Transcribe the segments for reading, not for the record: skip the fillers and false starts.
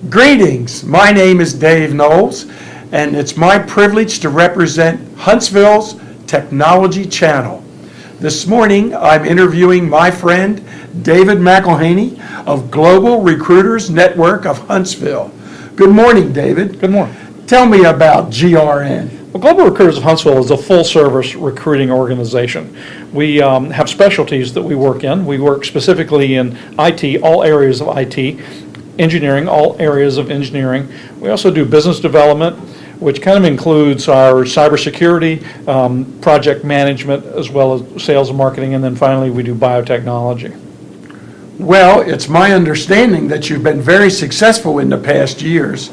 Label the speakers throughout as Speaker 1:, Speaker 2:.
Speaker 1: Greetings, my name is Dave Knowles, and it's my privilege to represent Huntsville's Technology Channel. This morning, I'm interviewing my friend, David McElhaney of Global Recruiters Network of Huntsville. Good morning, David.
Speaker 2: Good morning.
Speaker 1: Tell me about GRN.
Speaker 2: Well, Global Recruiters of Huntsville is a full-service recruiting organization. We have specialties that we work in. We work specifically in IT, all areas of IT, engineering, all areas of engineering. We also do business development, which kind of includes our cybersecurity, project management, as well as sales and marketing, and then finally we do biotechnology.
Speaker 1: Well, it's my understanding that you've been very successful in the past years.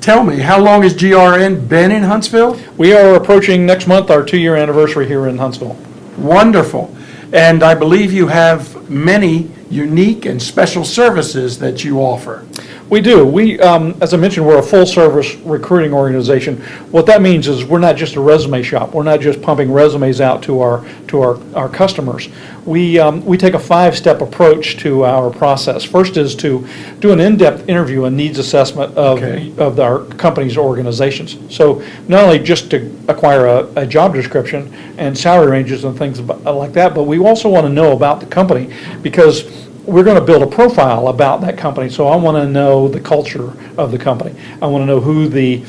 Speaker 1: Tell me, how long has GRN been in Huntsville?
Speaker 2: We are approaching next month our 2-year anniversary here in Huntsville.
Speaker 1: Wonderful. And I believe you have many unique and special services that you offer.
Speaker 2: We do. We, as I mentioned, we're a full-service recruiting organization. What that means is we're not just a resume shop. We're not just pumping resumes out to our customers. We take a 5-step approach to our process. First is to do an in-depth interview and needs assessment of our company's organizations. So not only just to acquire a job description and salary ranges and things like that, but we also want to know about the company, because we're going to build a profile about that company. So I want to know the culture of the company. I want to know who the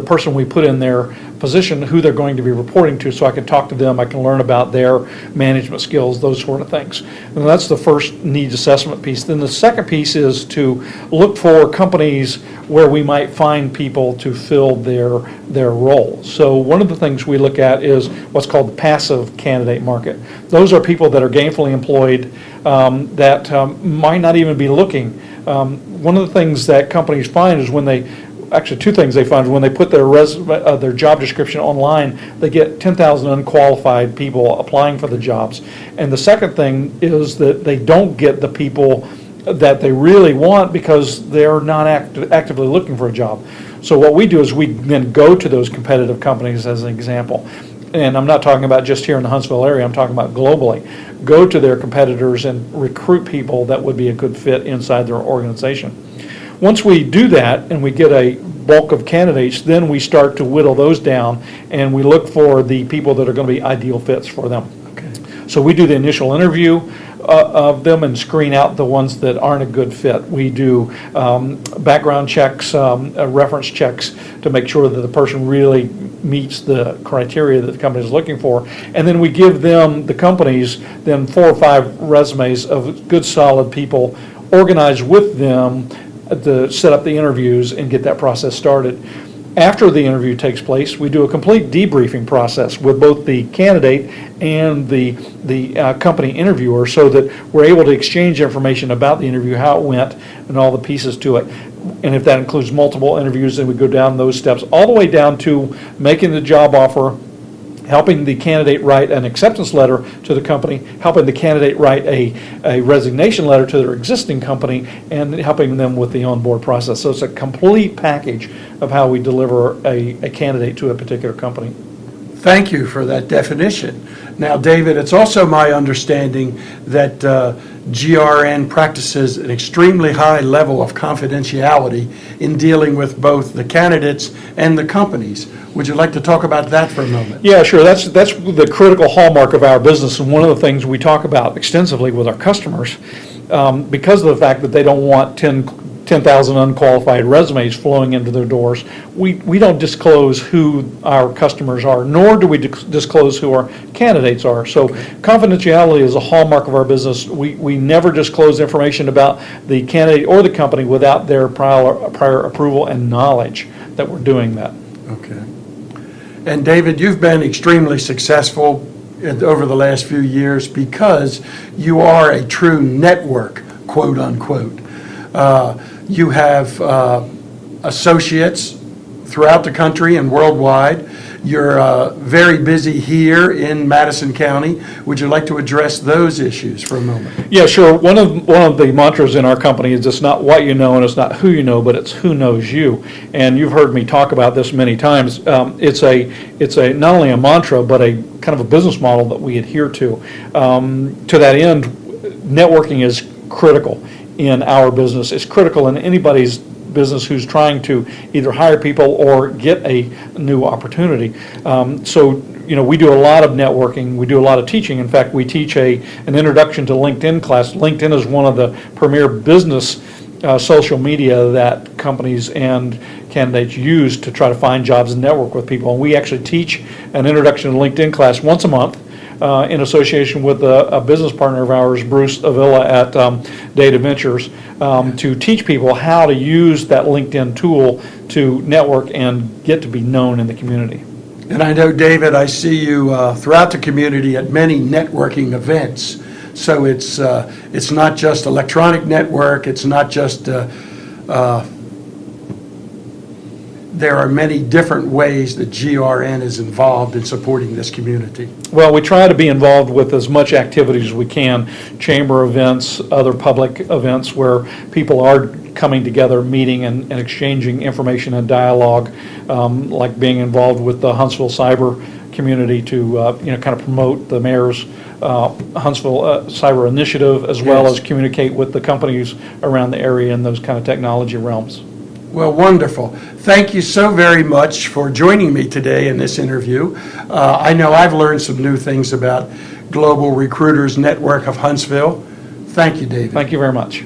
Speaker 2: person we put in their position, who they're going to be reporting to, so I can talk to them, I can learn about their management skills, those sort of things. And that's the first needs assessment piece. Then the second piece is to look for companies where we might find people to fill their roles. So one of the things we look at is what's called the passive candidate market. Those are people that are gainfully employed that might not even be looking. One of the things that companies find is actually, two things they find. When they put their job description online, they get 10,000 unqualified people applying for the jobs. And the second thing is that they don't get the people that they really want because they're not actively looking for a job. So what we do is we then go to those competitive companies, as an example. And I'm not talking about just here in the Huntsville area, I'm talking about globally. Go to their competitors and recruit people that would be a good fit inside their organization. Once we do that and we get a bulk of candidates, then we start to whittle those down and we look for the people that are going to be ideal fits for them.
Speaker 1: Okay.
Speaker 2: So we do the initial interview of them and screen out the ones that aren't a good fit. We do background checks, reference checks to make sure that the person really meets the criteria that the company is looking for. And then we give them, the companies, then 4 or 5 resumes of good solid people, organize with them to set up the interviews and get that process started. After the interview takes place, we do a complete debriefing process with both the candidate and the company interviewer, so that we're able to exchange information about the interview, how it went, and all the pieces to it. And if that includes multiple interviews, then we go down those steps all the way down to making the job offer, helping the candidate write an acceptance letter to the company, helping the candidate write a resignation letter to their existing company, and helping them with the onboard process. So it's a complete package of how we deliver a candidate to a particular company.
Speaker 1: Thank you for that definition. Now, David, it's also my understanding that GRN practices an extremely high level of confidentiality in dealing with both the candidates and the companies. Would you like to talk about that for a moment?
Speaker 2: Yeah, sure. That's the critical hallmark of our business, and one of the things we talk about extensively with our customers, because of the fact that they don't want 10,000 unqualified resumes flowing into their doors. We don't disclose who our customers are, nor do we disclose who our candidates are. So confidentiality is a hallmark of our business. We never disclose information about the candidate or the company without their prior approval and knowledge that we're doing that.
Speaker 1: Okay. And David, you've been extremely successful over the last few years because you are a true network, quote unquote. You have associates throughout the country and worldwide. You're very busy here in Madison County. Would you like to address those issues for a moment?
Speaker 2: Yeah, sure. One of the mantras in our company is it's not what you know and it's not who you know, but it's who knows you. And you've heard me talk about this many times. It's a not only a mantra, but a kind of a business model that we adhere to. To that end, networking is critical. in our business. It's critical in anybody's business who's trying to either hire people or get a new opportunity. So, we do a lot of networking, we do a lot of teaching. In fact, we teach an introduction to LinkedIn class. LinkedIn is one of the premier business social media that companies and candidates use to try to find jobs and network with people. And we actually teach an introduction to LinkedIn class once a month in association with a business partner of ours, Bruce Avila at Data Ventures, to teach people how to use that LinkedIn tool to network and get to be known in the community.
Speaker 1: And I know, David, I see you throughout the community at many networking events. So it's not just electronic network, it's not just, there are many different ways that GRN is involved in supporting this community.
Speaker 2: Well, we try to be involved with as much activity as we can, chamber events, other public events where people are coming together, meeting and exchanging information and dialogue, like being involved with the Huntsville cyber community to kind of promote the mayor's Huntsville cyber initiative, as well as communicate with the companies around the area in those kind of technology realms.
Speaker 1: Well, wonderful. Thank you so very much for joining me today in this interview. I know I've learned some new things about Global Recruiters Network of Huntsville. Thank you, David.
Speaker 2: Thank you very much.